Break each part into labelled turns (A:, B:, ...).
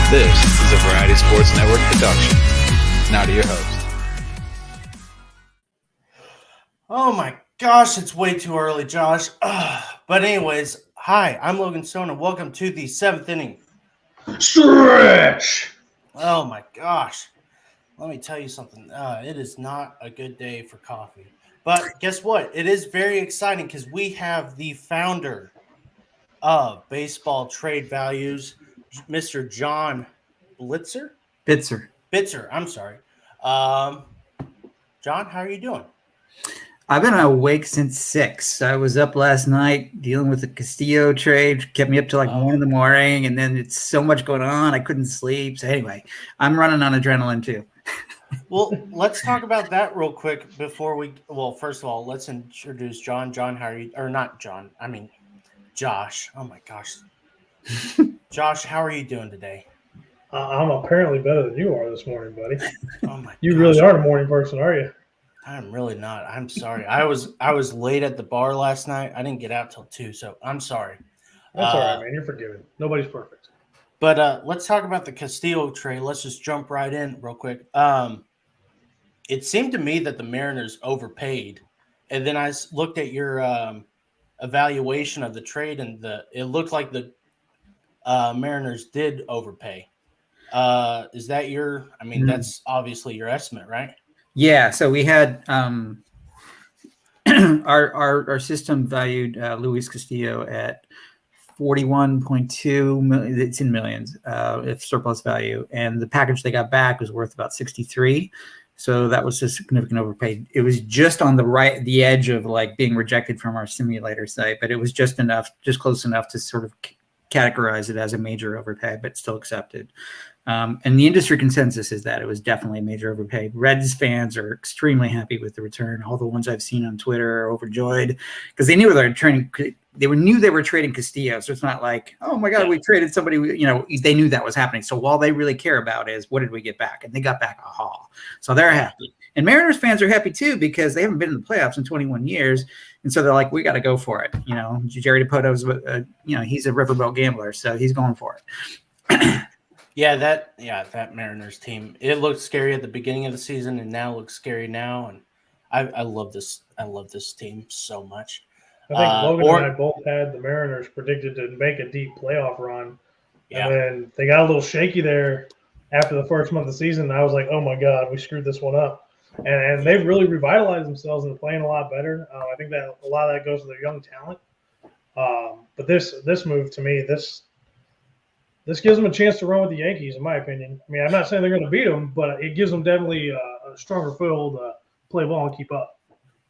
A: This is a Variety Sports Network production. Now to your host.
B: Oh my gosh, it's way too early, Josh. But anyways, hi, I'm Logan Soto, and welcome to the 7th inning.
C: Stretch!
B: Oh my gosh. Let me tell you something. It is not a good day for coffee. But guess what? It is very exciting because we have the founder of Baseball Trade Values, Mr. John Bitzer, I'm sorry. John, how are you doing?
D: I've been awake since 6. I was up last night dealing with the Castillo trade, kept me up till like 1 in the morning, and then it's so much going on, I couldn't sleep. So anyway, I'm running on adrenaline too.
B: Well, let's talk about that real quick before we – well, first of all, let's introduce John. John, how are you – or not John, I mean Josh. Oh, my gosh. Josh, how are you doing today?
C: I'm apparently better than you are this morning, buddy.
B: Oh, my
C: You
B: gosh.
C: really are a morning person, are you?
B: I'm really not. I'm sorry. I was late at the bar last night. I didn't get out till 2, so I'm sorry.
C: That's all right, man. You're forgiven. Nobody's perfect.
B: But let's talk about the Castillo trade. Let's just jump right in real quick. It seemed to me that the Mariners overpaid, and then I looked at your evaluation of the trade, and it looked like the Mariners did overpay. Is that your? I mean, that's obviously your estimate, right?
D: Yeah. So we had our system valued Luis Castillo at 41.2 million. It's in millions if surplus value, and the package they got back was worth about 63. So that was a significant overpay. It was just on the edge of like being rejected from our simulator site, but it was just close enough to sort of categorize it as a major overpay, but still accepted. And the industry consensus is that it was definitely a major overpay. Reds fans are extremely happy with the return. All the ones I've seen on Twitter are overjoyed because they knew they were trading. They were trading Castillo, so it's not like, oh my God, we traded somebody. They knew that was happening. So all they really care about is what did we get back, and they got back a haul. So they're happy, and Mariners fans are happy too because they haven't been in the playoffs in 21 years, and so they're like, we got to go for it. Jerry DiPoto's, he's a riverboat gambler, so he's going for it.
B: That Mariners team. It looked scary at the beginning of the season, and now looks scary now. And I love this. I love this team so much.
C: I think Logan and I both had the Mariners predicted to make a deep playoff run, and then they got a little shaky there after the first month of the season. I was like, oh my God, we screwed this one up. And they've really revitalized themselves and playing a lot better. I think that a lot of that goes to their young talent. But this move to me, this gives them a chance to run with the Yankees, in my opinion. I mean, I'm not saying they're going to beat them, but it gives them definitely a stronger foothold to play ball and keep up.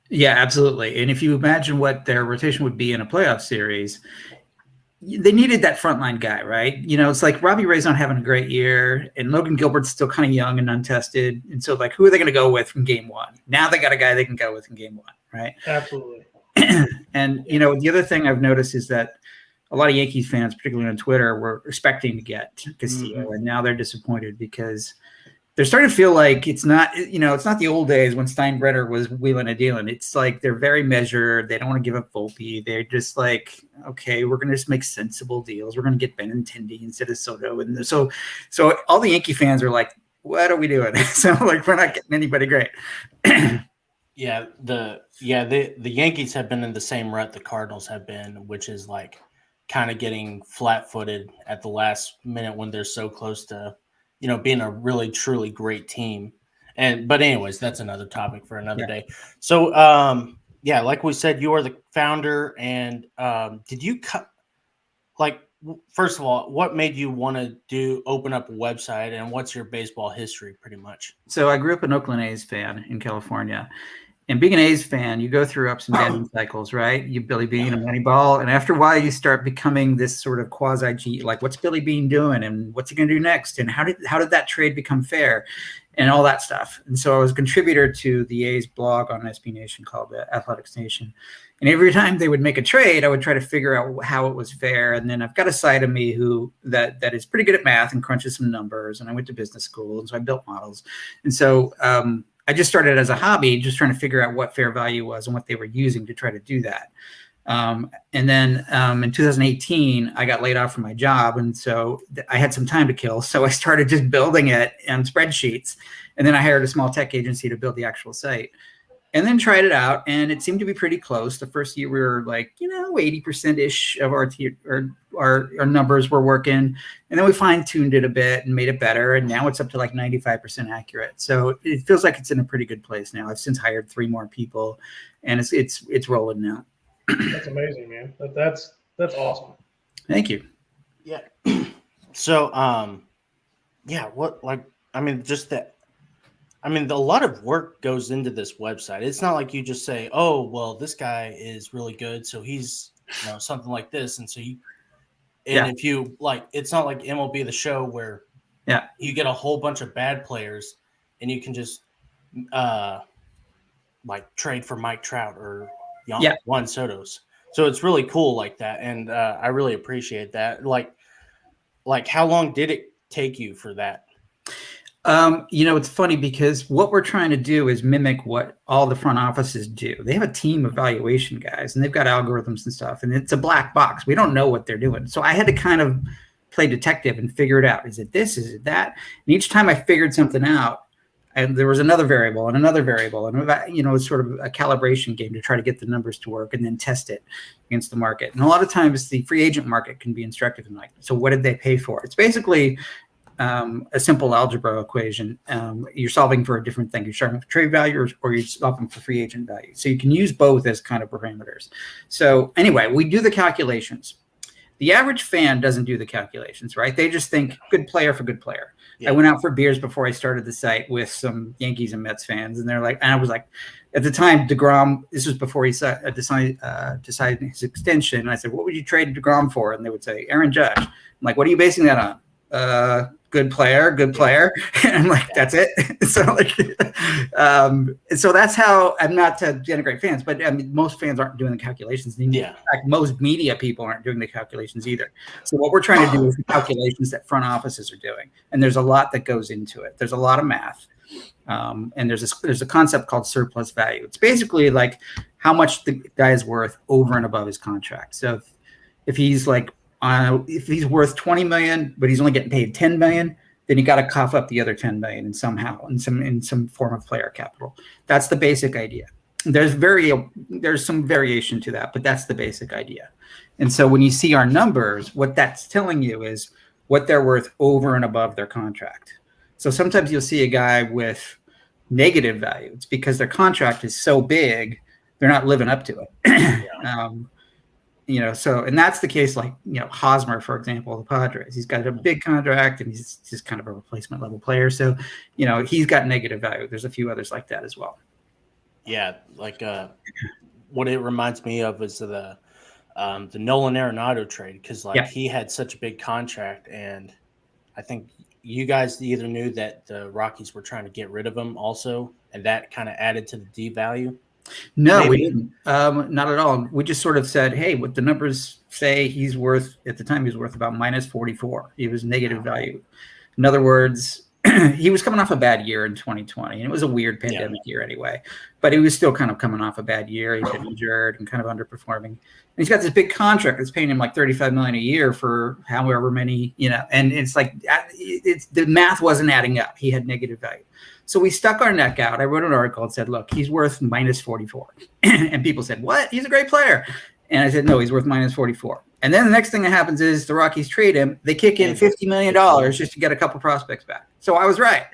D: Yeah, absolutely. And if you imagine what their rotation would be in a playoff series, they needed that frontline guy, right? It's like Robbie Ray's not having a great year, and Logan Gilbert's still kind of young and untested. And so, like, who are they going to go with from game one? Now they got a guy they can go with in game one, right?
C: Absolutely.
D: And, the other thing I've noticed is that a lot of Yankees fans, particularly on Twitter, were expecting to get Castillo, and now they're disappointed because they're starting to feel like it's not the old days when Steinbrenner was wheeling and dealing. It's like they're very measured. They don't want to give up Volpe. They're just like, okay, we're going to just make sensible deals. We're going to get Benintendi instead of Soto. And so all the Yankee fans are like, what are we doing? So like, we're not getting anybody great.
B: The Yankees have been in the same rut the Cardinals have been, which is like kind of getting flat-footed at the last minute when they're so close to, being a really, truly great team. But anyways, that's another topic for another day. So, like we said, you are the founder. And did you first of all, what made you want to open up a website, and what's your baseball history pretty much?
D: So I grew up an Oakland A's fan in California. And being an A's fan, you go through ups and down cycles, right? You Billy Beane and Moneyball, and after a while, you start becoming this sort of quasi-G, like what's Billy Beane doing, and what's he going to do next, and how did that trade become fair, and all that stuff. And so I was a contributor to the A's blog on SB Nation called Athletics Nation, and every time they would make a trade, I would try to figure out how it was fair. And then I've got a side of me that is pretty good at math and crunches some numbers, and I went to business school, and so I built models, and so. I just started as a hobby, just trying to figure out what fair value was and what they were using to try to do that. And then in 2018, I got laid off from my job. And so I had some time to kill. So I started just building it on spreadsheets. And then I hired a small tech agency to build the actual site. And then tried it out, and it seemed to be pretty close. The first year we were like, 80%-ish of our numbers were working. And then we fine-tuned it a bit and made it better. And now it's up to like 95% accurate. So it feels like it's in a pretty good place now. I've since hired 3 more people, and it's rolling now.
C: That's amazing, man. That's awesome.
D: Thank you.
B: Yeah. So, a lot of work goes into this website. It's not like you just say, oh, well, this guy is really good, so he's, something like this. And so if you it's not like MLB The Show where you get a whole bunch of bad players and you can just trade for Mike Trout or Juan Soto's. So it's really cool like that. And I really appreciate that. Like how long did it take you for that?
D: It's funny because what we're trying to do is mimic what all the front offices do. They have a team of valuation guys, and they've got algorithms and stuff, and it's a black box. We don't know what they're doing. So I had to kind of play detective and figure it out. Is it this? Is it that? And each time I figured something out, and there was another variable and another variable, and it's sort of a calibration game to try to get the numbers to work and then test it against the market. And a lot of times the free agent market can be instructive in so what did they pay for? It's basically a simple algebra equation. You're solving for a different thing. You're solving for trade value or you're solving for free agent value. So you can use both as kind of parameters. So anyway, we do the calculations. The average fan doesn't do the calculations, right? They just think good player for good player. Yeah. I went out for beers before I started the site with some Yankees and Mets fans, and I was like, at the time, DeGrom, this was before he decided his extension, and I said, what would you trade DeGrom for? And they would say, Aaron Judge. I'm like, what are you basing that on? Good player. And I'm like, that's it. So that's how, I'm not to denigrate fans, but most fans aren't doing the calculations. In fact, most media people aren't doing the calculations either. So what we're trying to do is the calculations that front offices are doing. And there's a lot that goes into it. There's a lot of math. And there's a concept called surplus value. It's basically like how much the guy is worth over and above his contract. So if he's if he's worth 20 million, but he's only getting paid 10 million, then you got to cough up the other 10 million in some form of player capital. That's the basic idea. There's some variation to that, but that's the basic idea. And so when you see our numbers, what that's telling you is what they're worth over and above their contract. So sometimes you'll see a guy with negative value. It's because their contract is so big, they're not living up to it. And that's the case, Hosmer, for example, the Padres. He's got a big contract and he's just kind of a replacement level player. So, he's got negative value. There's a few others like that as well.
B: Yeah. What it reminds me of is the Nolan Arenado trade. Cause he had such a big contract, and I think you guys either knew that the Rockies were trying to get rid of him also, and that kind of added to the D value.
D: No, we didn't. Not at all. We just sort of said, hey, what the numbers say at the time he was worth about minus 44. He was negative value. In other words, he was coming off a bad year in 2020, and it was a weird pandemic year anyway, but he was still kind of coming off a bad year. He'd been injured and kind of underperforming. And he's got this big contract that's paying him like $35 million a year for however many, and it's the math wasn't adding up. He had negative value. So we stuck our neck out. I wrote an article and said, look, he's worth minus 44. And people said, what? He's a great player. And I said, no, he's worth minus 44. And then the next thing that happens is the Rockies trade him. They kick in $50 million just to get a couple prospects back. So I was right.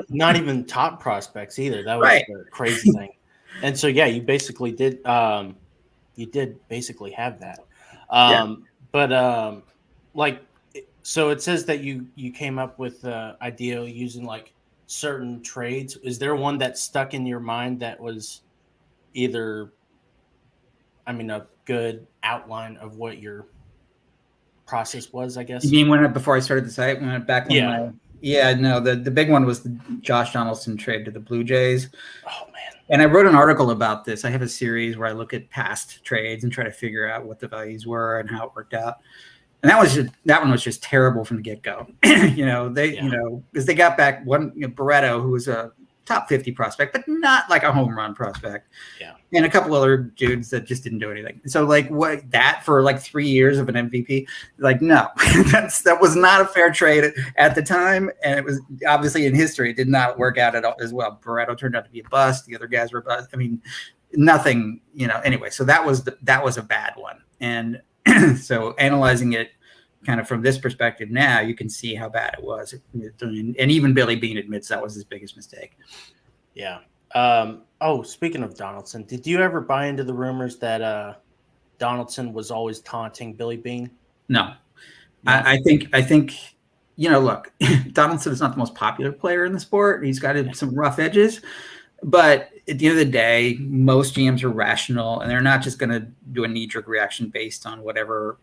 B: Not even top prospects either. That was the crazy thing. And so, you basically did basically have that. But so it says that you came up with the idea using certain trades. Is there one that stuck in your mind that was either, a good outline of what your process was, I guess?
D: You mean before I started the site, when I went back? The big one was the Josh Donaldson trade to the Blue Jays.
B: Oh man.
D: And I wrote an article about this. I have a series where I look at past trades and try to figure out what the values were and how it worked out. And that one was just terrible from the get-go. Because they got back one, Barreto, who was a top 50 prospect, but not like a home run prospect.
B: Yeah.
D: And a couple other dudes that just didn't do anything. So like what that for like 3 years of an MVP, like, no, that was not a fair trade at the time. And it was obviously in history, it did not work out at all as well. Barreto turned out to be a bust. The other guys were a bust. I mean, nothing, anyway. So that was a bad one. And so analyzing it kind of from this perspective now, you can see how bad it was. And even Billy Beane admits that was his biggest mistake.
B: Yeah. Speaking of Donaldson, did you ever buy into the rumors that Donaldson was always taunting Billy Beane?
D: No. I think look, Donaldson is not the most popular player in the sport. He's got some rough edges, but at the end of the day, most GMs are rational, and they're not just going to do a knee-jerk reaction based on whatever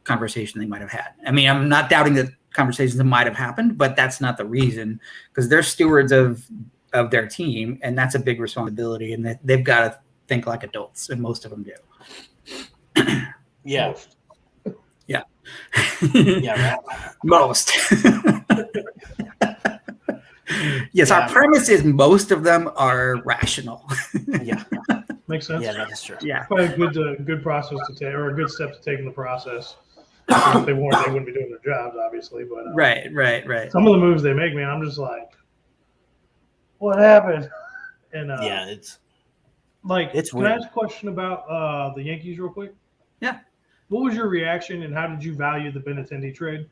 D: conversation they might have had. I mean, I'm not doubting that conversations that might have happened, but that's not the reason, because they're stewards of their team, and that's a big responsibility, and they've got to think like adults, and most of them do.
B: Yeah.
D: Yeah.
B: Yeah, right.
D: Most. Yes, our premise is most of them are rational.
B: Yeah.
C: Makes sense.
B: Yeah, that is true.
D: Yeah.
C: Probably a good process to take, or a good step to take in the process. If they weren't, they wouldn't be doing their jobs, obviously. But
D: Right.
C: Some of the moves they make, man, I'm just like, what happened? And
B: it's
C: can
B: weird.
C: I ask a question about the Yankees real quick?
D: Yeah.
C: What was your reaction, and how did you value the Benintendi trade?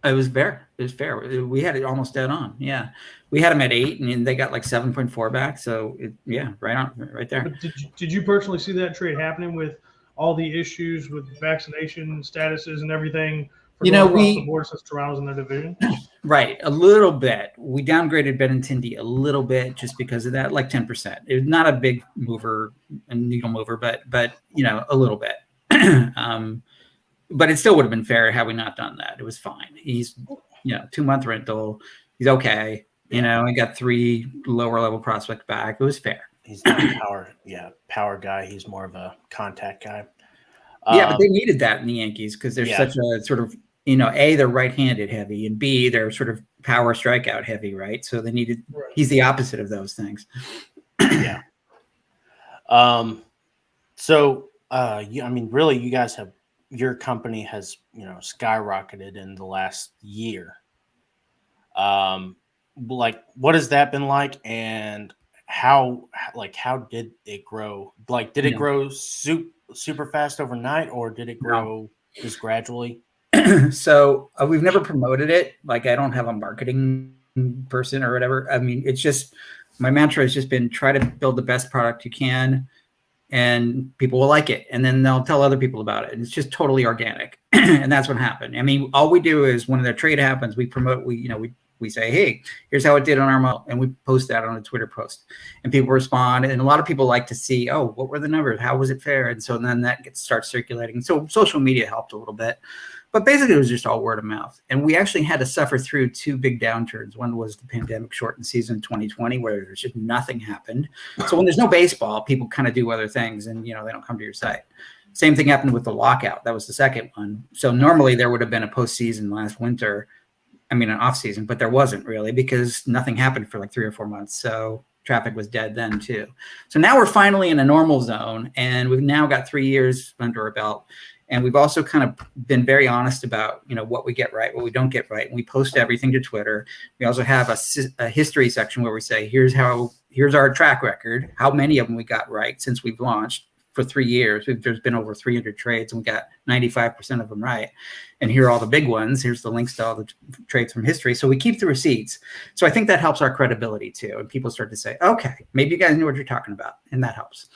D: It was fair. We had it almost dead on. Yeah. We had them at 8, and they got like 7.4 back. So, right on, right there.
C: But did you personally see that trade happening with all the issues with vaccination statuses and everything for across the board since Toronto's in their division?
D: Right. A little bit. We downgraded Benintendi a little bit just because of that, like 10%. It was not a big mover, a needle mover, but a little bit. But it still would have been fair had we not done that. It was fine. He's, 2-month rental. He's okay. He got 3 lower level prospects back. It was fair.
B: He's not a power guy. He's more of a contact guy.
D: But they needed that in the Yankees because they're such a sort of, A, they're right-handed heavy, and B, they're sort of power strikeout heavy, right? So they needed, he's the opposite of those things.
B: Yeah. Really, you guys have, your company has, skyrocketed in the last year. What has that been like, and how did it grow? Like, did it grow super fast overnight, or did it grow just gradually?
D: So we've never promoted it. Like, I don't have a marketing person or whatever. I mean, it's just, my mantra has just been try to build the best product you can, and people will like it, and then they'll tell other people about it. And it's just totally organic. And that's what happened. I mean, all we do is when the trade happens, we promote, we say, hey, here's how it did on our model. And we post that on a Twitter post, and people respond. And a lot of people like to see, oh, what were the numbers? How was it fair? And so then that starts circulating. So social media helped a little bit, but basically it was just all word of mouth. And we actually had to suffer through 2 big downturns. One was the pandemic shortened season 2020, where there's just nothing happened. So when there's no baseball, people kind of do other things, and, they don't come to your site. Same thing happened with the lockout. That was the second one. So normally there would have been a postseason last winter. An off season, but there wasn't really, because nothing happened for like 3 or 4 months. So traffic was dead then too. So now we're finally in a normal zone, and we've now got 3 years under our belt. And we've also kind of been very honest about, what we get right, what we don't get right. And we post everything to Twitter. We also have a history section where we say, here's our track record, how many of them we got right since we've launched. For 3 years, there's been over 300 trades, and we got 95% of them right. And here are all the big ones. Here's the links to all the trades from history. So we keep the receipts. So I think that helps our credibility too. And people start to say, okay, maybe you guys know what you're talking about. And that helps.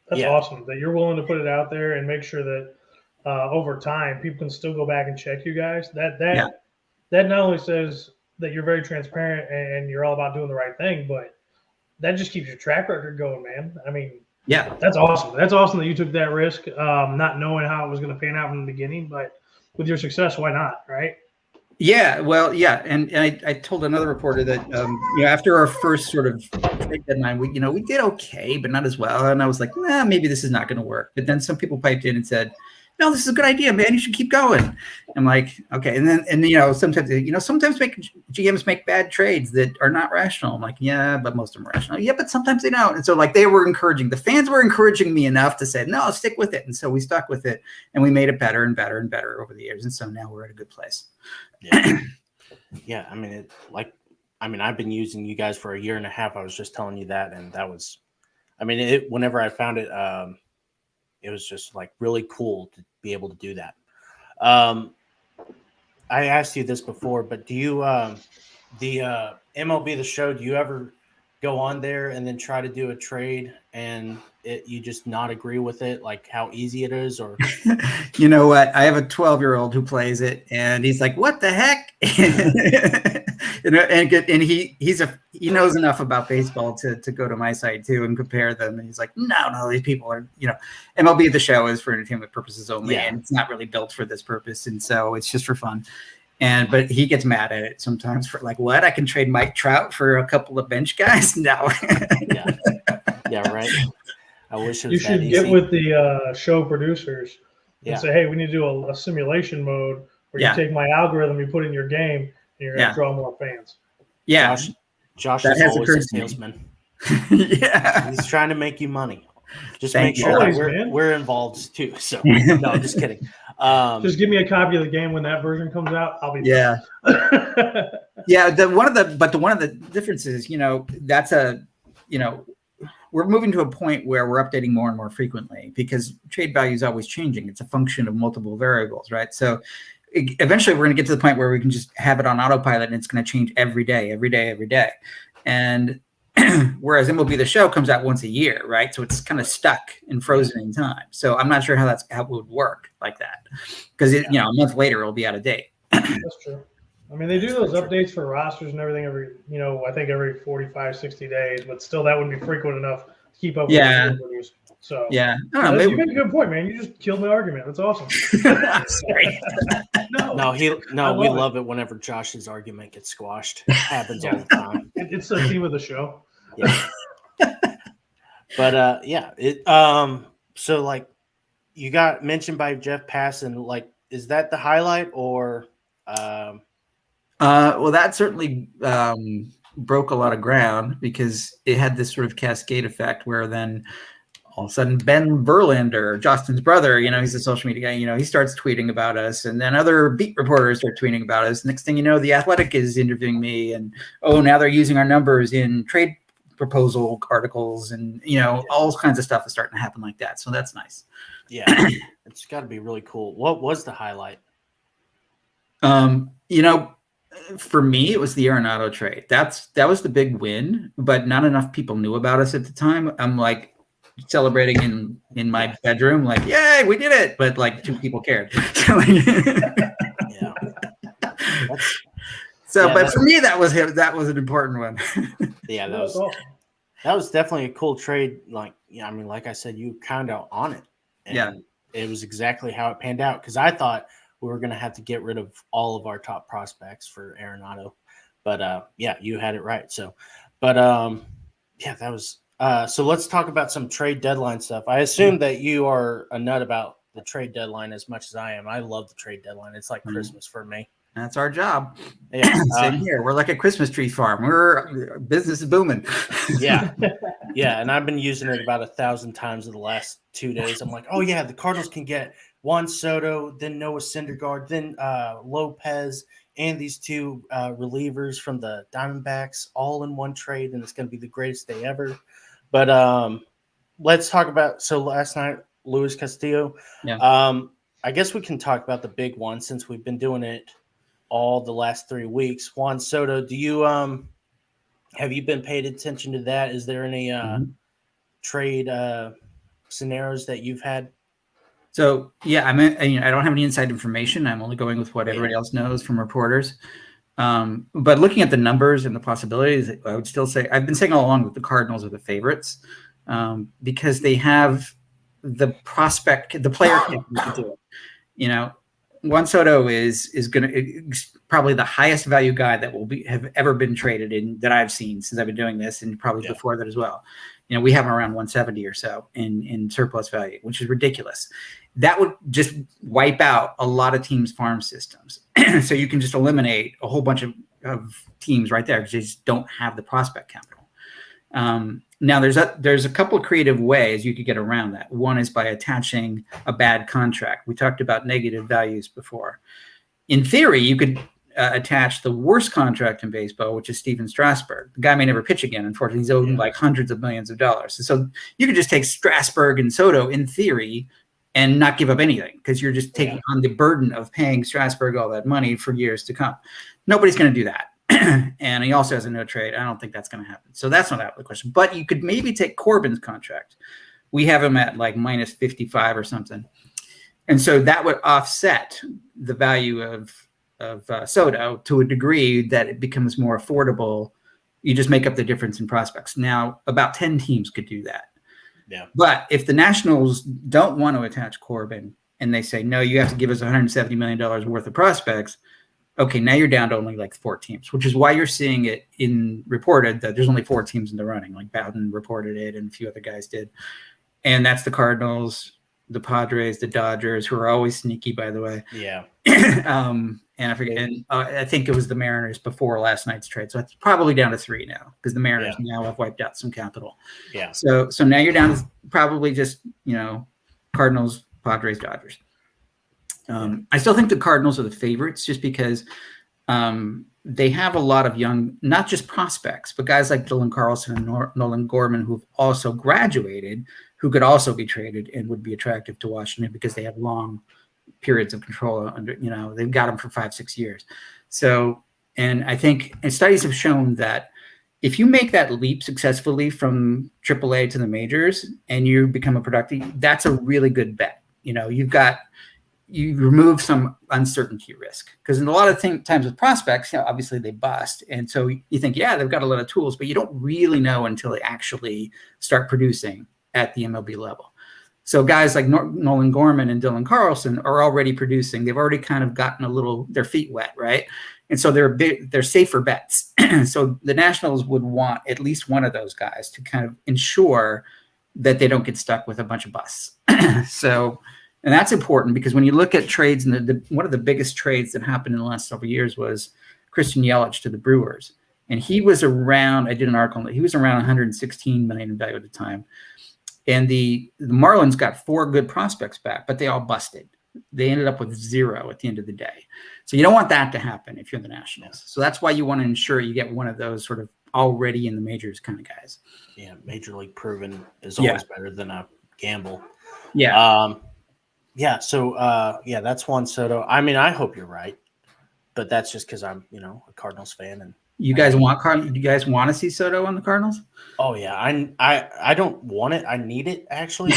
C: That's awesome that you're willing to put it out there and make sure that over time people can still go back and check you guys. That not only says that you're very transparent and you're all about doing the right thing, but that just keeps your track record going, man. I mean,
D: yeah,
C: that's awesome. That's awesome that you took that risk, not knowing how it was going to pan out from the beginning. But with your success, why not, right?
D: Yeah, well, yeah, and I told another reporter that after our first sort of trade deadline, we did okay, but not as well. And I was like, maybe this is not going to work. But then some people piped in and said, no, this is a good idea, man. You should keep going. I'm like, okay. And then sometimes GMs make bad trades that are not rational. I'm like, yeah, but most of them are rational. Yeah, but sometimes they don't. And so like the fans were encouraging me enough to say, no, stick with it. And so we stuck with it, and we made it better and better and better over the years. And so now we're at a good place.
B: Yeah. Yeah. I've been using you guys for a year and a half. I was just telling you that. And that was, whenever I found it, it was just like really cool to be able to do that. I asked you this before, but do you, the MLB The Show, do you ever go on there and then try to do a trade and you just not agree with it, like how easy it is? Or
D: you know what? I have a 12-year-old who plays it, and he's like, "What the heck?" and he knows enough about baseball to go to my site too and compare them. And he's like, "No, these people are, MLB The Show is for entertainment purposes only, and it's not really built for this purpose, and so it's just for fun." But he gets mad at it sometimes for like, what? I can trade Mike Trout for a couple of bench guys? No.
B: Yeah, right. I wish it was
C: you should
B: that
C: get
B: easy.
C: with the show producers and
B: Yeah.
C: say, hey, we need to do a simulation mode where you take my algorithm, you put in your game, and you're going to draw more fans.
D: Yeah.
B: Josh
D: That
B: is
D: has
B: always
D: occurred
B: a
D: to me.
B: salesman.
D: Yeah.
B: He's trying to make you money. Just
D: Thank
B: make
D: you.
B: sure
C: Always,
B: that
C: man.
B: we're involved too. So no, I'm just kidding.
C: Just give me a copy of the game when that version comes out. I'll be
D: yeah. Yeah. One of the differences, that's we're moving to a point where we're updating more and more frequently because trade value is always changing. It's a function of multiple variables, right? So eventually we're going to get to the point where we can just have it on autopilot and it's going to change every day. And whereas MLB The Show comes out once a year, right? So it's kind of stuck and frozen in time. So I'm not sure how it would work like that because a month later it'll be out of date.
C: That's true. They do those updates for rosters and everything I think every 45, 60 days, but still that wouldn't be frequent enough to keep up with the news. So
D: yeah, I don't know,
C: you make a good point, man. You just killed my argument. That's awesome.
D: Sorry.
B: We love it whenever Josh's argument gets squashed. It happens all the time.
C: It's the theme of the show.
B: Yeah. But so like you got mentioned by Jeff Passan, like, is that the highlight or
D: well, that certainly broke a lot of ground because it had this sort of cascade effect where then all of a sudden Ben Verlander, Justin's brother, he's a social media guy, he starts tweeting about us, and then other beat reporters start tweeting about us. Next thing you know, The Athletic is interviewing me, and now they're using our numbers in trade proposal articles, and all kinds of stuff is starting to happen like that. So that's nice.
B: Yeah, it's got to be really cool. What was the highlight?
D: For me, it was the Arenado trade. That was the big win, but not enough people knew about us at the time. I'm like celebrating in my bedroom, like, yay, we did it, but like 2 people cared.
B: Yeah.
D: But for me, that was an important one.
B: Yeah, that was definitely a cool trade. Like, like I said, you kind of on it. And it was exactly how it panned out because I thought we were going to have to get rid of all of our top prospects for Arenado. But you had it right. So, but that was so let's talk about some trade deadline stuff. I assume that you are a nut about the trade deadline as much as I am. I love the trade deadline. It's like Christmas for me.
D: That's our job.
B: Yeah,
D: same here. We're like a Christmas tree farm. We're business is booming.
B: Yeah. And I've been using it about 1,000 times in the last 2 days. I'm like, oh yeah, the Cardinals can get Juan Soto, then Noah Syndergaard, then Lopez, and these 2 relievers from the Diamondbacks all in one trade, and it's going to be the greatest day ever. But let's talk about. So last night, Luis Castillo.
D: Yeah.
B: I guess we can talk about the big one since we've been doing it all the last 3 weeks. Juan Soto, do you have you been paid attention to that? Is there any trade scenarios that you've had?
D: So I don't have any inside information. I'm only going with what everybody else knows from reporters. But looking at the numbers and the possibilities, I would still say I've been saying all along that the Cardinals are the favorites because they have the prospect, the player to do it. Juan Soto is going to probably the highest value guy that have ever been traded in that I've seen since I've been doing this, and probably before that as well. We have him around 170 or so in surplus value, which is ridiculous. that would just wipe out a lot of teams' farm systems. So you can just eliminate a whole bunch of teams right there because they just don't have the prospect capital. Now there's a couple of creative ways you could get around that. One is by attaching a bad contract. We talked about negative values before. In theory, you could attach the worst contract in baseball, which is Steven Strasburg. The guy may never pitch again. Unfortunately, he's owed like hundreds of millions of dollars. So you could just take Strasburg and Soto in theory and not give up anything because you're just taking on the burden of paying Strasburg all that money for years to come. Nobody's going to do that. And he also has a no trade. I don't think that's going to happen. So that's not out of the question. But you could maybe take Corbin's contract. We have him at like minus 55 or something. And so that would offset the value of Soto to a degree that it becomes more affordable. You just make up the difference in prospects. Now, about 10 teams could do that.
B: Yeah.
D: But if the Nationals don't want to attach Corbin and they say, no, you have to give us $170 million worth of prospects, okay, now you're down to only like 4 teams, which is why you're seeing it reported that there's only 4 teams in the running. Like Bowden reported it and a few other guys did. And that's the Cardinals, the Padres, the Dodgers, who are always sneaky, by the way.
B: Yeah.
D: And I forget. And I think it was the Mariners before last night's trade. So it's probably down to 3 now because the Mariners now have wiped out some capital.
B: Yeah.
D: So now you're down to probably just, Cardinals, Padres, Dodgers. I still think the Cardinals are the favorites just because they have a lot of young, not just prospects, but guys like Dylan Carlson and Nolan Gorman who've also graduated, who could also be traded and would be attractive to Washington because they have long periods of control under, they've got them for 5-6 years. So, and I think, and studies have shown that if you make that leap successfully from AAA to the majors and you become a productive, that's a really good bet. You remove some uncertainty risk because in a lot of times with prospects, obviously they bust. And so you think, they've got a lot of tools, but you don't really know until they actually start producing at the MLB level. So guys like Nolan Gorman and Dylan Carlson are already producing. They've already kind of gotten their feet wet, right? And so they're safer bets. So the Nationals would want at least one of those guys to kind of ensure that they don't get stuck with a bunch of busts. And that's important because when you look at trades, and one of the biggest trades that happened in the last several years was Christian Yelich to the Brewers. And he was around, I did an article on it, he was around 116 million in value at the time. And the Marlins got 4 good prospects back, but they all busted. They ended up with 0 at the end of the day. So you don't want that to happen if you're the Nationals. So that's why you want to ensure you get one of those sort of already in the majors kind of guys.
B: Yeah, major league proven is always better than a gamble.
D: Yeah.
B: So that's Juan Soto. I mean, I hope you're right, but that's just because I'm, a Cardinals fan. And
D: you guys want you guys want to see Soto on the Cardinals?
B: Oh yeah, I don't want it. I need it actually.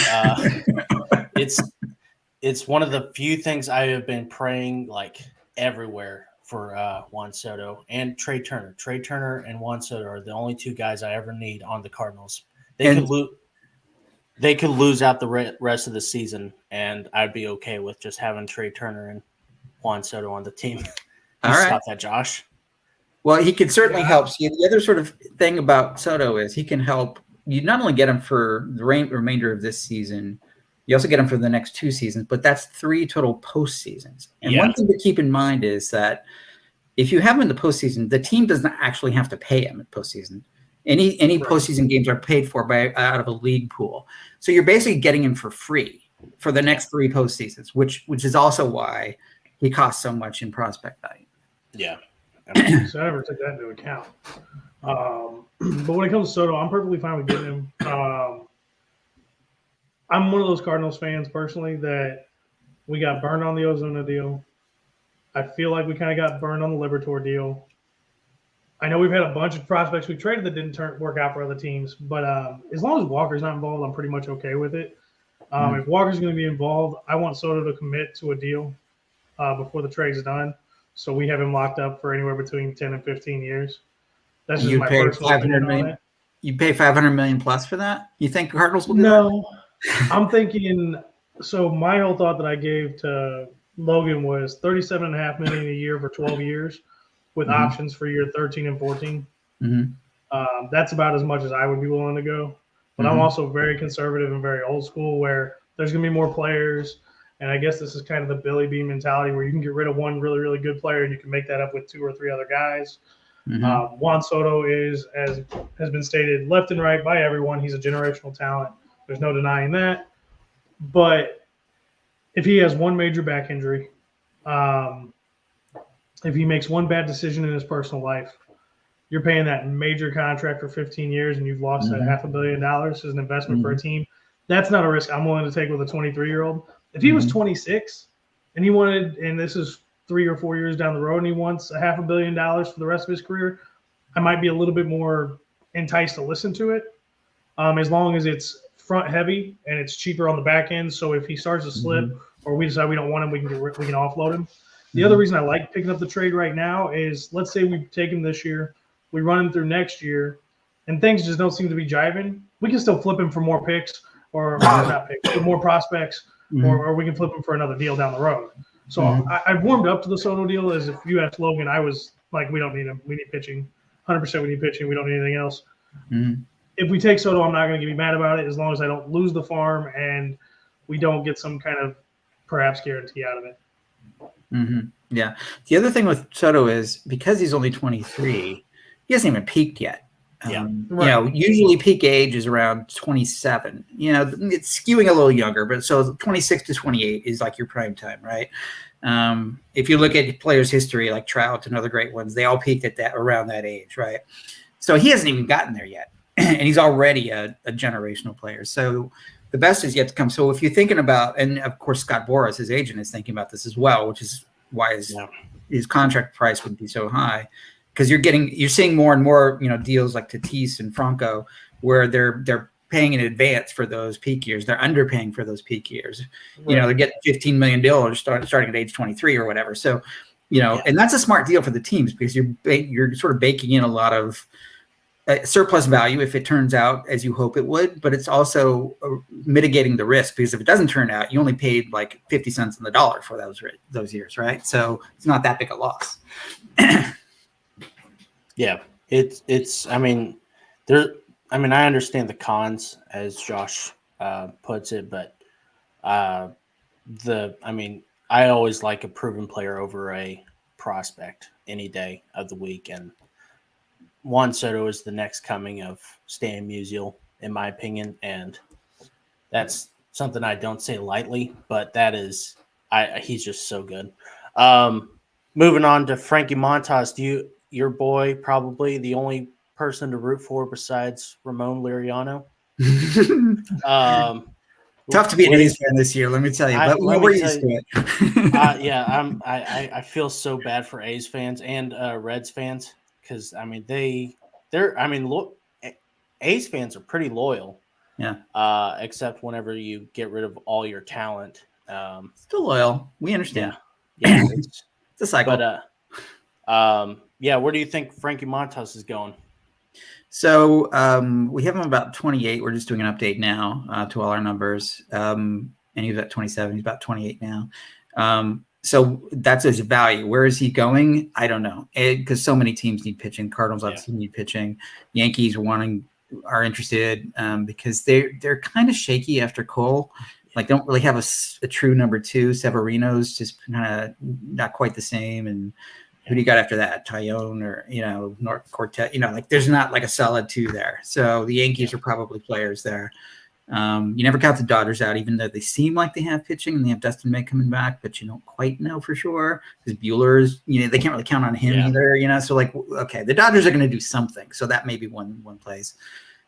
B: It's one of the few things I have been praying like everywhere for Juan Soto and Trey Turner. Trey Turner and Juan Soto are the only 2 guys I ever need on the Cardinals. They could lose out the rest of the season, and I'd be okay with just having Trey Turner and Juan Soto on the team.
D: All right.
B: Stop that, Josh.
D: Well, he can certainly help. See, the other sort of thing about Soto is he can help. You not only get him for the remainder of this season, you also get him for the next 2 seasons, but that's 3 total postseasons. And one thing to keep in mind is that if you have him in the postseason, the team doesn't actually have to pay him at postseason. Any postseason games are paid for out of a league pool. So you're basically getting him for free for the next 3 postseasons, which is also why he costs so much in prospect value.
B: Yeah.
C: So I never took that into account. But when it comes to Soto, I'm perfectly fine with getting him. I'm one of those Cardinals fans personally that we got burned on the Ozuna deal. I feel like we kind of got burned on the Liberatore deal. I know we've had a bunch of prospects we traded that didn't work out for other teams, but as long as Walker's not involved, I'm pretty much okay with it. If Walker's going to be involved, I want Soto to commit to a deal before the trade's done, so we have him locked up for anywhere between 10 and 15 years. That's just my personal opinion on it.
D: You pay $500 million plus for that? You think Cardinals will do
C: that? I'm thinking. So my whole thought that I gave to Logan was $37.5 million a year for 12 years. With options for year 13 and 14. That's about as much as I would be willing to go. But I'm also very conservative and very old school where there's going to be more players. And I guess this is kind of the Billy Bean mentality where you can get rid of one really, really good player and you can make that up with 2 or 3 other guys. Juan Soto is, as has been stated left and right by everyone, he's a generational talent. There's no denying that. But if he has one major back injury, if he makes one bad decision in his personal life, you're paying that major contract for 15 years and you've lost that $500 million as an investment for a team. That's not a risk I'm willing to take with a 23-year-old. If he was 26 and he wanted, and this is 3 or 4 years down the road, and he wants $500 million for the rest of his career, I might be a little bit more enticed to listen to it, as long as it's front heavy and it's cheaper on the back end. So if he starts to slip or we decide we don't want him, we can offload him. The other reason I like picking up the trade right now is, let's say we take him this year, we run him through next year, and things just don't seem to be jiving. We can still flip him for more picks or not picks, but more prospects, or we can flip him for another deal down the road. So I've warmed up to the Soto deal. As if you asked Logan, I was like, we don't need him. We need pitching. 100% we need pitching. We don't need anything else. If we take Soto, I'm not going to be mad about it as long as I don't lose the farm and we don't get some kind of perhaps guarantee out of it.
D: Yeah. The other thing with Soto is because he's only 23, he hasn't even peaked yet. You know, usually peak age is around 27. You know, it's skewing a little younger, but so 26 to 28 is like your prime time, right? If you look at players' history, like Trout and other great ones, they all peaked at that around that age, right? So he hasn't even gotten there yet, and he's already a generational player. So the best is yet to come. So if you're thinking about, and of course Scott Boras, his agent, is thinking about this as well, which is why his contract price would be so high. Because you're seeing more and more, you know, deals like Tatis and Franco where they're paying in advance for those peak years. They're underpaying for those peak years. You know, they're getting $15 million starting at age 23 or whatever. So, you know, and that's a smart deal for the teams because you're sort of baking in a lot of surplus value if it turns out as you hope it would, but it's also mitigating the risk because if it doesn't turn out, you only paid like 50 cents on the dollar for those years, right? So it's not that big a loss.
B: Yeah, it's. I mean, I understand the cons as Josh puts it, but I always like a proven player over a prospect any day of the week, and Juan Soto is the next coming of Stan Musial, in my opinion, and that's something I don't say lightly, but that is, he's just so good. Moving on to Frankie Montas, your boy, probably the only person to root for besides Ramon Liriano.
D: Tough to be an A's fan this year, let me tell you. But we're used to it.
B: I feel so bad for A's fans and Reds fans because A's fans are pretty loyal. Yeah. Except whenever you get rid of all your talent.
D: Still loyal. We understand.
B: Yeah.
D: It's a cycle.
B: But where do you think Frankie Montas is going?
D: So we have him about 28. We're just doing an update now to all our numbers. And he was at 27. He's about 28 now. So that's his value. Where is he going? I don't know. Because so many teams need pitching. Cardinals obviously need pitching. Yankees are interested because they're kind of shaky after Cole. Like don't really have a true number 2. Severino's just kind of not quite the same. And who do you got after that? Tyone or, North Cortez, like there's not like a solid 2 there. So the Yankees are probably players there. You never count the Dodgers out, even though they seem like they have pitching and they have Dustin May coming back, but you don't quite know for sure because Bueller's, they can't really count on him either, So like, okay, the Dodgers are going to do something. So that may be one place.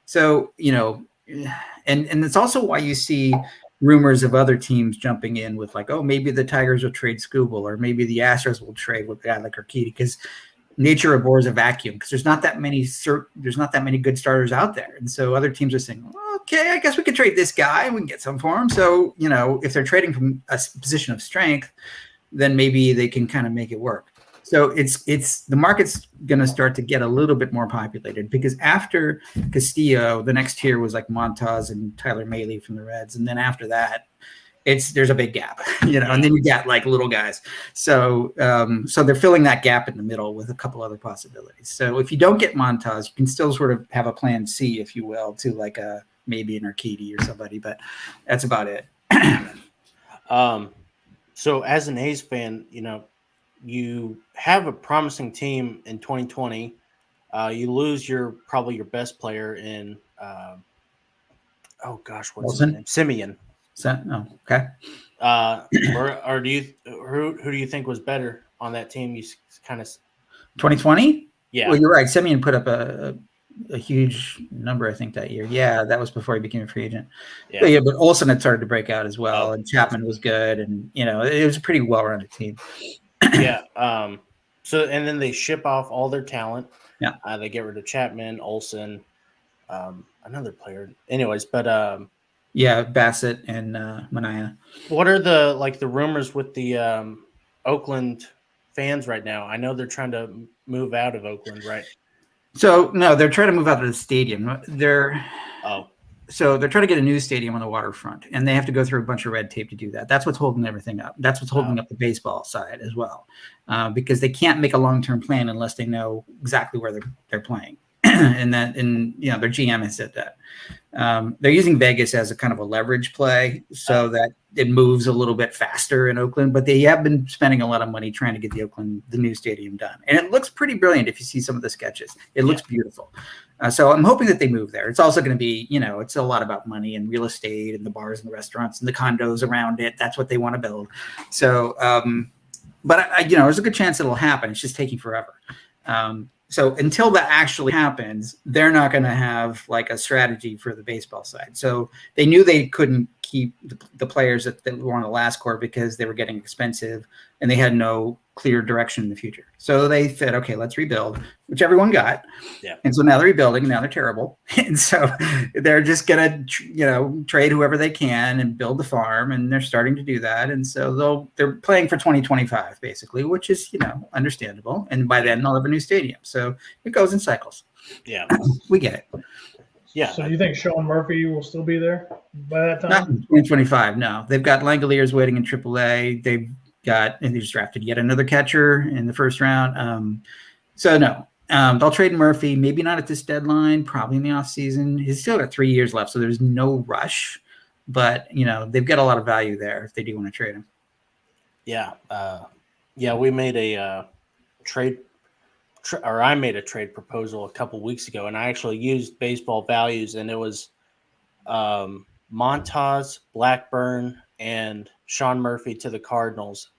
D: So, and it's also why you see rumors of other teams jumping in with like, oh, maybe the Tigers will trade Skubal or maybe the Astros will trade with a guy like Urquidy because nature abhors a vacuum because there's not that many good starters out there. And so other teams are saying, well, okay, I guess we could trade this guy and we can get some for him. So, if they're trading from a position of strength, then maybe they can kind of make it work. So it's the market's going to start to get a little bit more populated because after Castillo, the next tier was like Montas and Tyler Mahle from the Reds. And then after that, there's a big gap, and then you got like little guys. So they're filling that gap in the middle with a couple other possibilities. So if you don't get Montas, you can still sort of have a plan C, if you will, to like maybe an Urquidy or somebody, but that's about it.
B: So as an A's fan, you have a promising team in 2020. You lose probably your best player in what's
D: Wilson?
B: his name? Simeon.
D: Okay.
B: Or do you who do you think was better on that team? You kind of
D: 2020.
B: Yeah.
D: Well, you're right. Simeon put up a huge number, I think, that year. Yeah, that was before he became a free agent.
B: Yeah.
D: But Olsen had started to break out as well,
B: Oh,
D: and Chapman was good, and it was a pretty well-rounded team.
B: Yeah. So and then they ship off all their talent.
D: Yeah.
B: They get rid of Chapman, Olsen, another player. Anyways, but
D: yeah, Bassett and Manaea.
B: what are the rumors with the Oakland fans right now? I know they're trying to move out of Oakland, right?
D: So no, they're trying to move out of the stadium. So they're trying to get a new stadium on the waterfront, and they have to go through a bunch of red tape to do that. That's what's holding everything up. That's what's holding up the baseball side as well, because they can't make a long-term plan unless they know exactly where they're playing. And their GM has said that. They're using Vegas as a kind of a leverage play so that it moves a little bit faster in Oakland, but they have been spending a lot of money trying to get the new stadium done. And it looks pretty brilliant if you see some of the sketches. It looks beautiful. So I'm hoping that they move there. It's also going to be, it's a lot about money and real estate and the bars and the restaurants and the condos around it. That's what they want to build. So, but there's a good chance it'll happen. It's just taking forever. So until that actually happens, they're not going to have like a strategy for the baseball side. So they knew they couldn't keep the players that were on the last core because they were getting expensive and they had no clear direction in the future. So they said, okay, let's rebuild, which everyone got. Yeah. And so now they're rebuilding, and now they're terrible. And so they're just going to, trade whoever they can and build the farm, and they're starting to do that. And so they're playing for 2025 basically, which is, understandable. And by then they'll have a new stadium. So it goes in cycles.
B: Yeah.
D: We get it.
B: Yeah.
C: So do you think Sean Murphy will still be there by that time?
D: Not in 2025, no. They've got Langoliers waiting in AAA. And they just drafted yet another catcher in the first round. So no, they'll trade Murphy, maybe not at this deadline, probably in the offseason. He's still got 3 years left, so there's no rush. But, they've got a lot of value there if they do want to trade him.
B: Yeah. We made a I made a trade proposal a couple weeks ago, and I actually used baseball values, and it was Montas, Blackburn, and Sean Murphy to the Cardinals.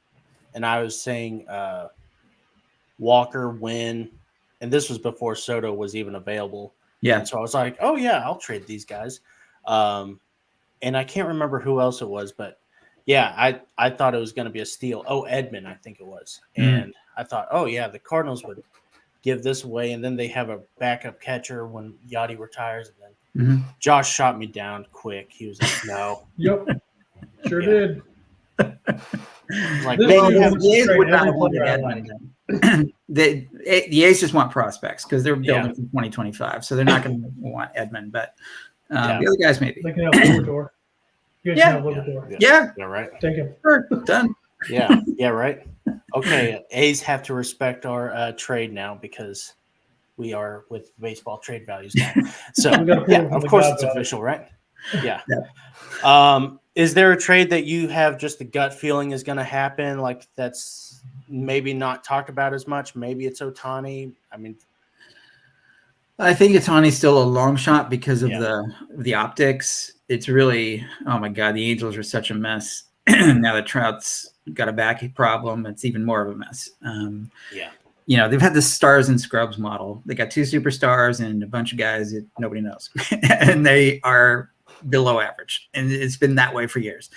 B: And I was saying Walker, Wynn, and this was before Soto was even available.
D: Yeah.
B: And so I was like, oh, yeah, I'll trade these guys. And I can't remember who else it was, but, yeah, I thought it was going to be a steal. Oh, Edman, I think it was. And I thought, oh, yeah, the Cardinals would give this away, and then they have a backup catcher when Yachty retires. And then Josh shot me down quick. He was like, no.
C: Yep. Sure did.
B: Like,
D: the A's would not have wanted Edman. The A's just want prospects because they're building for 2025, so they're not going to want Edman. But the other guys maybe.
C: They can have Libertor. You guys can have Libertor.
B: Yeah, right.
C: Take him.
D: Sure. Done.
B: Yeah, right. Okay, A's have to respect our trade now because we are with baseball trade values now. So, of course it's official, right? Yeah. Is there a trade that you have just the gut feeling is going to happen? Like that's maybe not talked about as much. Maybe it's Ohtani. I mean,
D: I think Ohtani's still a long shot because of the optics. It's really, oh my God, the Angels are such a mess. Now that Trout's got a back problem, it's even more of a mess. They've had this stars and scrubs model. They got 2 superstars and a bunch of guys that nobody knows, and they are below average, and it's been that way for years.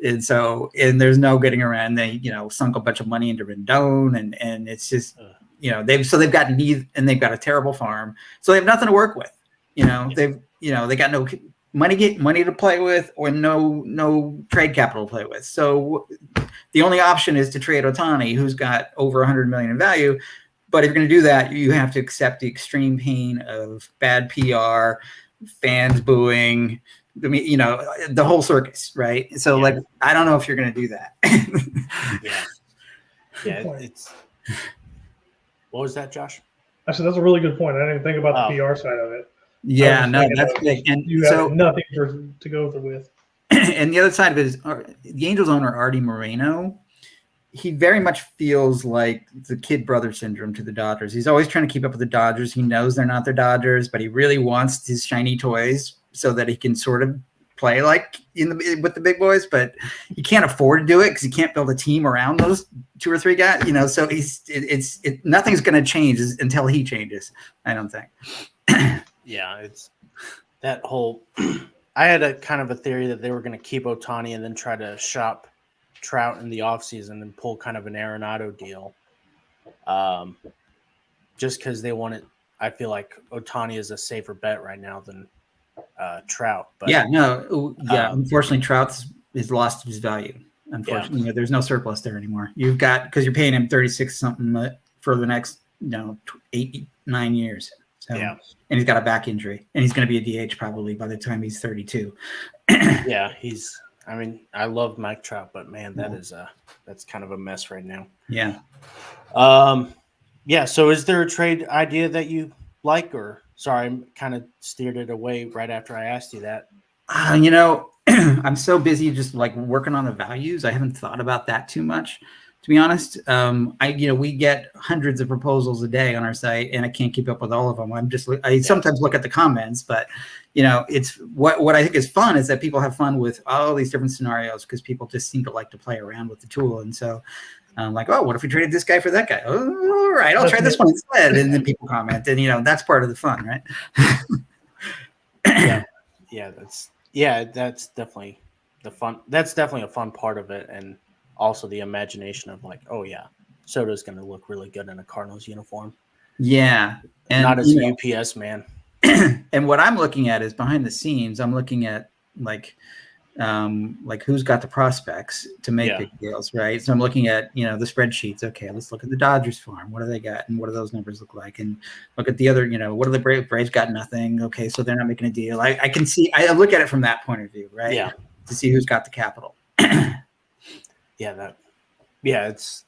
D: And so, there's no getting around. They, sunk a bunch of money into Rendon, and it's just, they've got need, and they've got a terrible farm, so they have nothing to work with. They got no money to play with, or no trade capital to play with. So the only option is to trade Ohtani, who's got over $100 million in value. But if you're going to do that, you have to accept the extreme pain of bad PR, fans booing, the whole circus, right? So, I don't know if you're going to do that.
B: It's. What was that, Josh?
C: I said that's a really good point. I didn't even think about the PR side of it.
D: Yeah, no, that's big. And
C: you have nothing to go with.
D: And the other side of it is the Angels owner, Artie Moreno. he very much feels like the kid brother syndrome to the Dodgers. He's always trying to keep up with the Dodgers. He knows they're not the Dodgers, but he really wants his shiny toys so that he can sort of play like with the big boys, but he can't afford to do it because he can't build a team around those 2 or 3 guys, so nothing's going to change until he changes, I don't think.
B: Yeah, it's that whole I had a kind of a theory that they were going to keep Ohtani and then try to shop Trout in the offseason and pull kind of an Arenado deal. Just because they wanted, I feel like Ohtani is a safer bet right now than Trout. But
D: unfortunately, Trout has lost his value. Unfortunately, there's no surplus there anymore. You've got, because you're paying him 36 something for the next 8-9 years. So, and he's got a back injury, and he's going to be a DH probably by the time he's 32.
B: Yeah, I love Mike Trout, but man, that's kind of a mess right now.
D: Yeah.
B: So is there a trade idea that you like, or sorry, I kind of steered it away right after I asked you that.
D: I'm so busy just like working on the values. I haven't thought about that too much, to be honest. We get hundreds of proposals a day on our site, and I can't keep up with all of them. I sometimes look at the comments, but it's what I think is fun is that people have fun with all these different scenarios because people just seem to like to play around with the tool. And so I'm like, oh, what if we traded this guy for that guy? Oh, all right, I'll try this one instead. And then people comment, and that's part of the fun, right?
B: That's definitely the fun. That's definitely a fun part of it, and also the imagination of like, oh yeah, Soto's going to look really good in a Cardinals uniform.
D: Yeah, and
B: not as a UPS man.
D: And what I'm looking at is behind the scenes. I'm looking at like who's got the prospects to make big deals, right? So I'm looking at the spreadsheets. Okay, let's look at the Dodgers farm. What do they got, and what do those numbers look like? And look at the other. What are the Braves got? Nothing. Okay, so they're not making a deal. I can see. I look at it from that point of view, right?
B: Yeah.
D: To see who's got the capital.
B: It's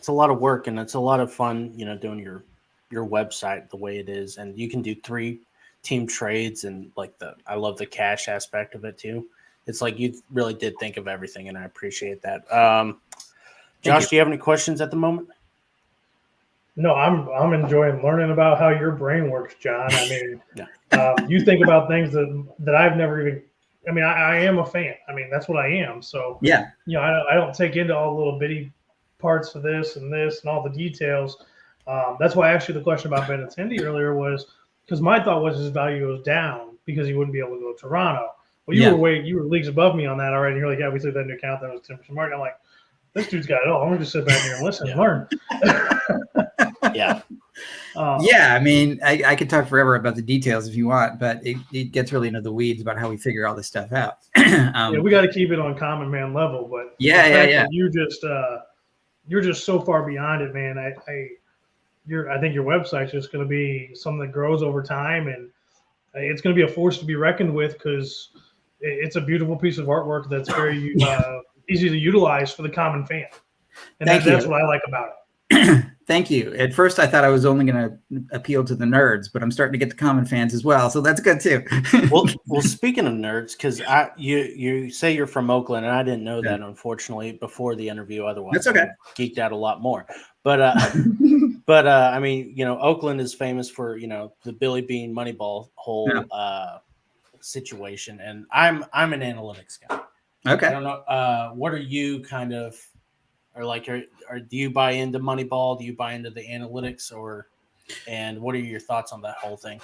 B: a lot of work, and it's a lot of fun. Doing your website the way it is, and you can do 3-team trades, and I love the cash aspect of it too. It's like you really did think of everything, and I appreciate that. Josh, do you have any questions at the moment?
C: No, I'm enjoying learning about how your brain works, John. I mean, you think about things that I've never even. I mean, I am a fan. I mean, that's what I am. So
D: yeah,
C: I don't take into all the little bitty parts of this and all the details. That's why I asked you the question about Benintendi earlier, was because my thought was his value goes down because he wouldn't be able to go to Toronto. Well, you were leagues above me on that already. And you're like, yeah, we took that into account. That was 10% market. I'm like, this dude's got it all. I'm gonna just sit back here and listen and learn.
D: I mean, I could talk forever about the details if you want, but it gets really into the weeds about how we figure all this stuff out.
C: We got to keep it on common man level, but you're just so far beyond it, man. I think your website's just going to be something that grows over time, and it's going to be a force to be reckoned with because it's a beautiful piece of artwork that's very easy to utilize for the common fan, and that's what I like about it.
D: Thank you. At first, I thought I was only going to appeal to the nerds, but I'm starting to get the common fans as well, so that's good too.
B: well, speaking of nerds, because you say you're from Oakland, and I didn't know that, unfortunately, before the interview. Otherwise,
D: that's okay.
B: I geeked out a lot more. But I mean, Oakland is famous for the Billy Bean Moneyball whole situation, and I'm an analytics guy.
D: Okay.
B: I don't know. What are you kind of? Or do you buy into Moneyball? Do you buy into the analytics, and what are your thoughts on that whole thing?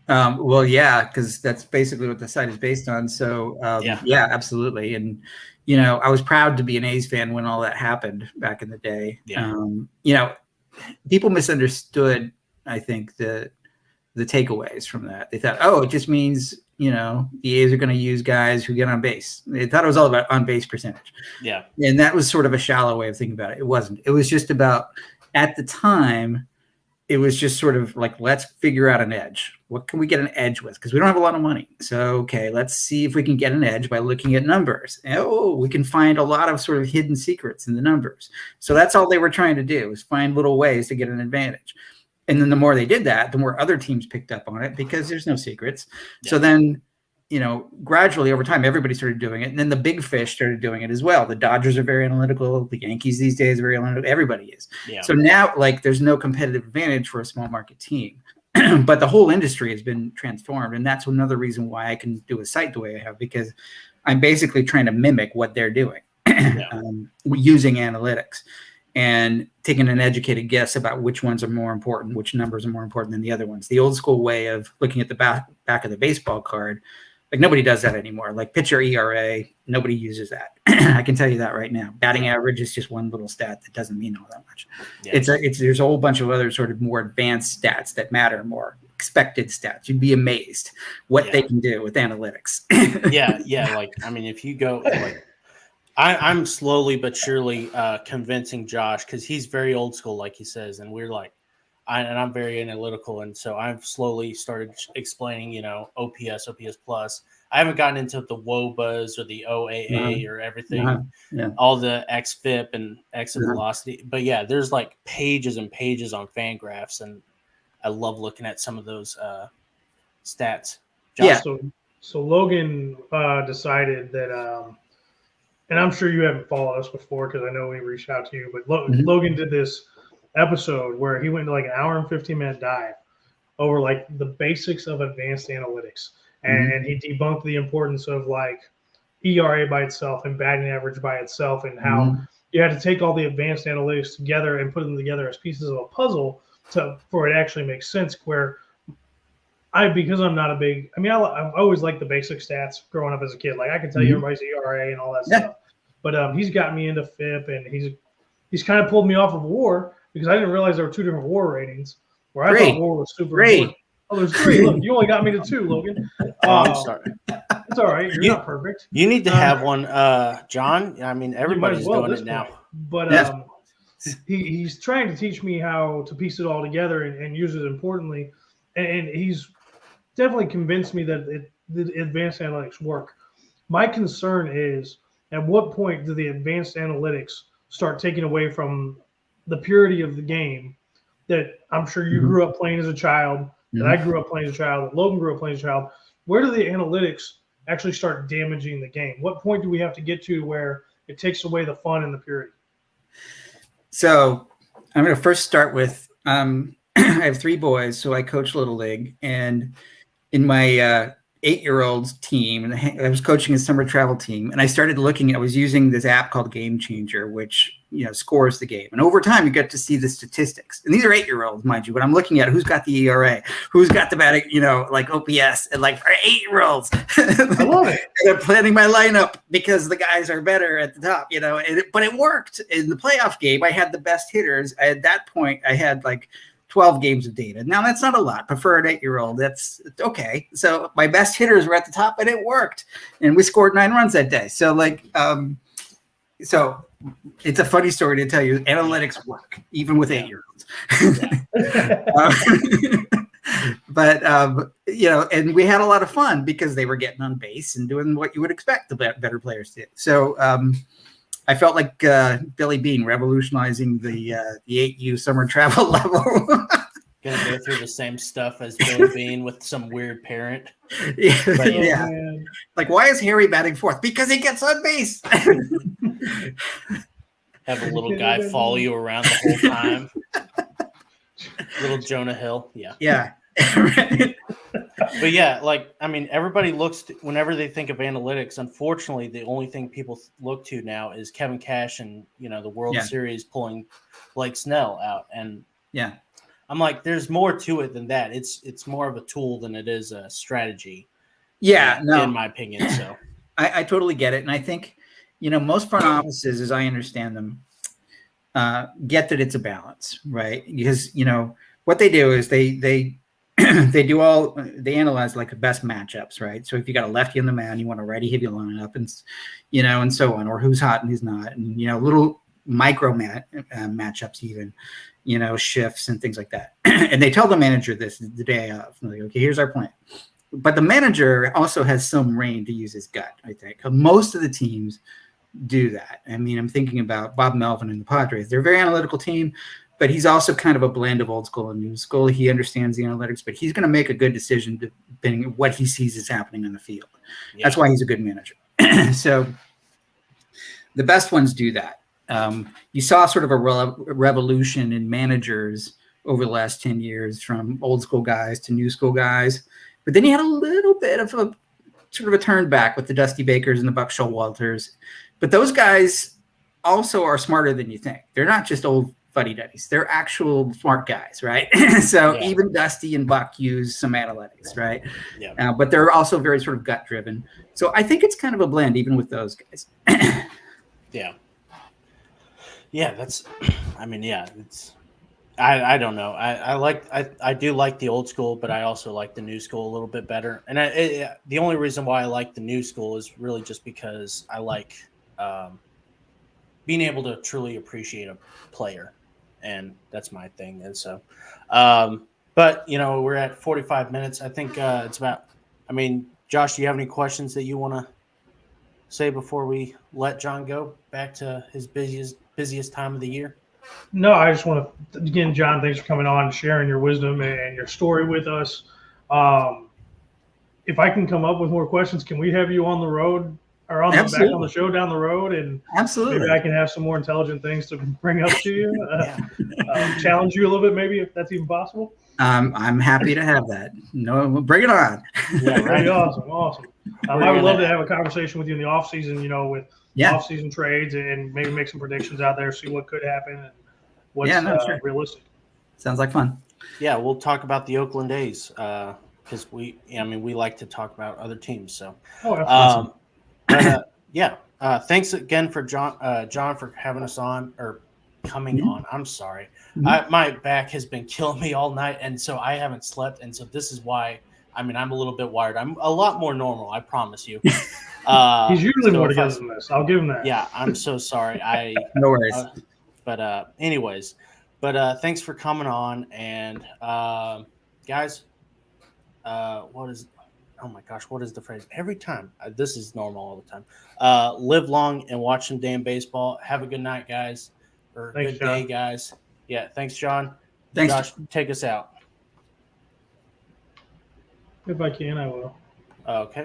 D: Because that's basically what the site is based on. So absolutely. And I was proud to be an A's fan when all that happened back in the day. Yeah. People misunderstood, I think, the takeaways from that. They thought, it just means the A's are going to use guys who get on base. They thought it was all about on base percentage.
B: Yeah.
D: And that was sort of a shallow way of thinking about it. It wasn't. It was just about, at the time, it was just sort of like, let's figure out an edge. What can we get an edge with? Because we don't have a lot of money. So, okay, let's see if we can get an edge by looking at numbers. We can find a lot of sort of hidden secrets in the numbers. So that's all they were trying to do, was find little ways to get an advantage. And then the more they did that, the more other teams picked up on it because there's no secrets. Yeah. So then, gradually over time, everybody started doing it. And then the big fish started doing it as well. The Dodgers are very analytical. The Yankees these days are very analytical. Everybody is.
B: Yeah.
D: So now, like, there's no competitive advantage for a small market team. But the whole industry has been transformed. And that's another reason why I can do a site the way I have, because I'm basically trying to mimic what they're doing using analytics and taking an educated guess about which ones are more important, which numbers are more important than the other ones. The old school way of looking at the back of the baseball card, like, nobody does that anymore. Like, pitcher ERA, nobody uses that. I can tell you that right now. Batting average is just one little stat that doesn't mean all that much. Yeah. There's a whole bunch of other sort of more advanced stats that matter more. Expected stats. You'd be amazed what they can do with analytics.
B: Yeah. Like, I mean, if you go, like, I'm slowly but surely convincing Josh, because he's very old school, like he says, and we're like, I'm very analytical, and so I've slowly started explaining, OPS plus. I haven't gotten into the WOBAs or the OAA or everything, all the XFIP and exit velocity. But yeah, there's like pages and pages on Fangraphs, and I love looking at some of those stats.
C: Josh, so Logan decided that, and I'm sure you haven't followed us before because I know we reached out to you, but Logan did this episode where he went to like an hour and 15-minute dive over like the basics of advanced analytics, and he debunked the importance of like ERA by itself and batting average by itself, and how you had to take all the advanced analytics together and put them together as pieces of a puzzle for it actually makes sense. Where because I'm not a big, I always liked the basic stats growing up as a kid. Like, I can tell you everybody's ERA and all that stuff, but he's got me into FIP, and he's kind of pulled me off of WAR, because I didn't realize there were two different WAR ratings, where I thought WAR was super important. Oh, there's 3. Look, you only got me to 2, Logan.
B: I'm sorry.
C: It's all right. You're not perfect.
B: You need to have one, John. I mean, everybody's doing it now.
C: But he's trying to teach me how to piece it all together and use it importantly. And he's definitely convinced me that the advanced analytics work. My concern is, at what point do the advanced analytics start taking away from the purity of the game that I'm sure you grew up playing as a child, that I grew up playing as a child, that Logan grew up playing as a child? Where do the analytics actually start damaging the game? What point do we have to get to where it takes away the fun and the purity?
D: So I'm going to first start with I have 3 boys, so I coach Little League, and in my 8-year-old's team, and I was coaching a summer travel team, and I was using this app called Game Changer, which scores the game, and over time you get to see the statistics. And these are 8-year-olds, mind you, but I'm looking at who's got the ERA, who's got the batting, like OPS, and like for 8-year-olds, I love it. And I'm planning my lineup because the guys are better at the top, but it worked in the playoff game. I had the best hitters. At that point, I had like 12 games of data. Now, that's not a lot, but for an 8-year-old, that's okay. So my best hitters were at the top, and it worked. And we scored 9 runs that day. So, so it's a funny story to tell you. Analytics work, even with 8-year-olds. But, and we had a lot of fun because they were getting on base and doing what you would expect the better players to do. So, I felt like Billy Bean revolutionizing the 8U summer travel level.
B: Gonna go through the same stuff as Billy Bean with some weird parent.
D: Like, why is Harry batting 4th? Because he gets on base.
B: Have a little guy follow you around the whole time. Little Jonah Hill. Yeah. But everybody looks whenever they think of analytics. Unfortunately, the only thing people look to now is Kevin Cash and the World Series pulling Blake Snell out. And I'm like, there's more to it than that. It's more of a tool than it is a strategy. In my opinion. So
D: I totally get it, and I think most front offices, as I understand them, get that it's a balance, right? Because what they do is they they analyze like the best matchups, right? So if you got a lefty on the mound, you want a righty heavy lineup, and and so on, or who's hot and who's not, and little micro matchups even, shifts and things like that. And they tell the manager this the day of. Like, okay, here's our plan. But the manager also has some reign to use his gut, I think. Most of the teams do that. I mean, I'm thinking about Bob Melvin and the Padres. They're a very analytical team, but he's also kind of a blend of old school and new school. He understands the analytics, but he's going to make a good decision depending on what he sees is happening on the field. Yeah. That's why he's a good manager. So the best ones do that. You saw sort of a revolution in managers over the last 10 years from old school guys to new school guys. But then you had a little bit of a sort of a turn back with the Dusty Bakers and the Buck Showalters. But those guys also are smarter than you think. They're not just old fuddy-duddies. They're actual smart guys, right? So even Dusty and Buck use some analytics, right? Yeah. But they're also very sort of gut-driven. So I think it's kind of a blend even with those guys.
B: Yeah. Yeah, it's I don't know. I do like the old school, but I also like the new school a little bit better. And the only reason why I like the new school is really just because I like being able to truly appreciate a player, and that's my thing. And so, but we're at 45 minutes. I think it's about. I mean, Josh, do you have any questions that you want to say before we let John go back to his busiest time of the year?
C: No, I just want to, again, John, thanks for coming on and sharing your wisdom and your story with us. If I can come up with more questions, can we have you on the road or back on the show down the road? And
D: absolutely,
C: maybe I can have some more intelligent things to bring up to you, challenge you a little bit, maybe, if that's even possible.
D: I'm happy to have that. No, bring it on.
C: Yeah, right. Awesome. I would love to have a conversation with you in the off season, with off-season trades, and maybe make some predictions out there, see what could happen and what's realistic.
D: Sounds like fun.
B: Yeah, we'll talk about the Oakland A's because we like to talk about other teams. So, thanks again for John for having us on or coming on. I'm sorry, my back has been killing me all night, and so I haven't slept, and so this is why. I'm a little bit wired. I'm a lot more normal, I promise you.
C: He's usually more together than this. I'll give him that.
B: Yeah, I'm so sorry.
D: No worries.
B: Anyways, thanks for coming on. And guys, what is the phrase? Every time, this is normal all the time. Live long and watch some damn baseball. Have a good night, guys. Or
C: thanks,
B: good
C: John.
B: day, guys. Yeah, thanks, John.
D: Thanks,
B: Josh. Take us out.
C: If I can, I will.
B: Okay.